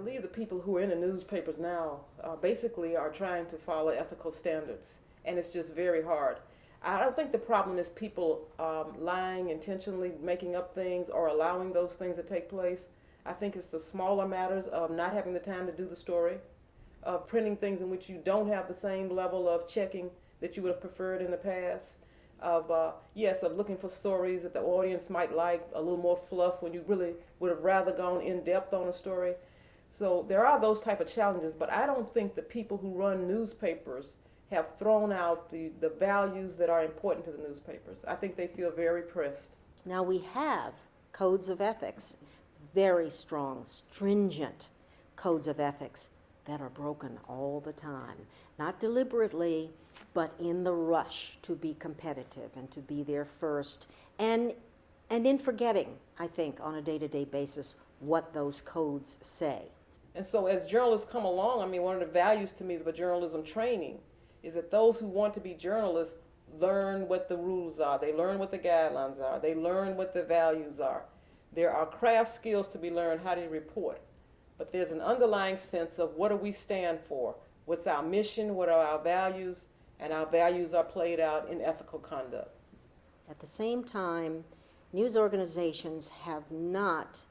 believe the people who are in the newspapers now basically are trying to follow ethical standards, and it's just very hard. I don't think the problem is people lying, intentionally making up things or allowing those things to take place. I think it's the smaller matters of not having the time to do the story, of printing things in which you don't have the same level of checking that you would have preferred in the past, of of looking for stories that the audience might like, a little more fluff when you really would have rather gone in depth on a story. So there are those type of challenges, but I don't think the people who run newspapers have thrown out the values that are important to the newspapers. I think they feel very pressed. Now we have codes of ethics, very strong, stringent codes of ethics that are broken all the time, not deliberately, but in the rush to be competitive and to be there first, and in forgetting, I think, on a day-to-day basis what those codes say. And so as journalists come along, I mean, one of the values to me of a journalism training is that those who want to be journalists learn what the rules are, they learn what the guidelines are, they learn what the values are. There are craft skills to be learned, how to report, but there's an underlying sense of what do we stand for, what's our mission, what are our values, and our values are played out in ethical conduct. At the same time, news organizations have not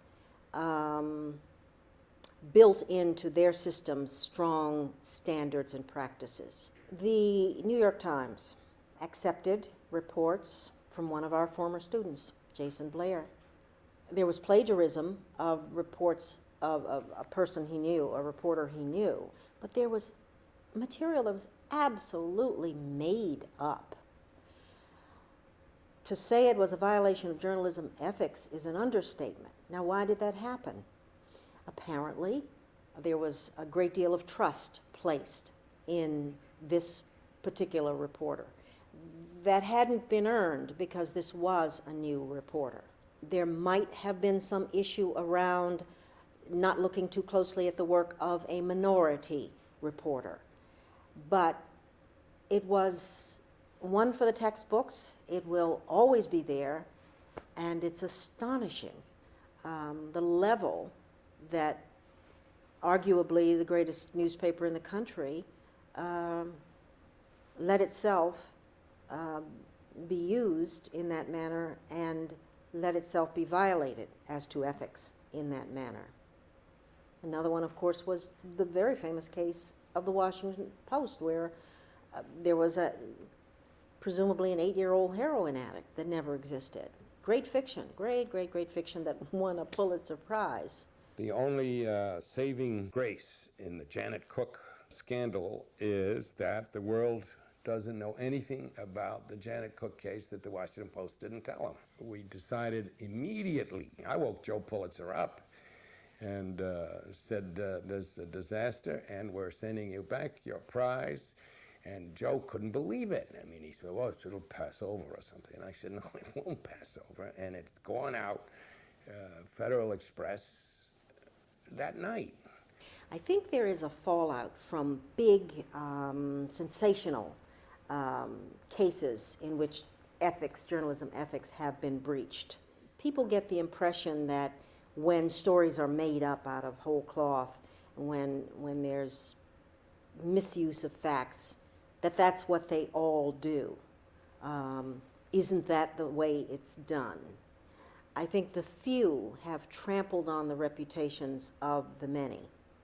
built into their systems strong standards and practices. The New York Times accepted reports from one of our former students, Jason Blair. There was plagiarism of reports of a person he knew, a reporter he knew, but there was material that was absolutely made up. To say it was a violation of journalism ethics is an understatement. Now, why did that happen? Apparently, there was a great deal of trust placed in this particular reporter that hadn't been earned because this was a new reporter. There might have been some issue around not looking too closely at the work of a minority reporter, but it was one for the textbooks. It will always be there, and it's astonishing the level that arguably the greatest newspaper in the country let itself be used in that manner and let itself be violated as to ethics in that manner. Another one, of course, was the very famous case of the Washington Post, where there was presumably an 8-year-old heroin addict that never existed. Great fiction, great fiction that won a Pulitzer Prize. The only saving grace in the Janet Cook scandal is that the world doesn't know anything about the Janet Cook case that the Washington Post didn't tell them. We decided immediately, I woke Joe Pulitzer up and said, there's a disaster and we're sending you back your prize. And Joe couldn't believe it. I mean, he said, well, it'll pass over or something. And I said, no, it won't pass over. And it's gone out, Federal Express, that night. I think there is a fallout from big, sensational cases in which ethics, journalism ethics, have been breached. People get the impression that when stories are made up out of whole cloth, when there's misuse of facts, that's what they all do. Isn't that the way it's done? I think the few have trampled on the reputations of the many.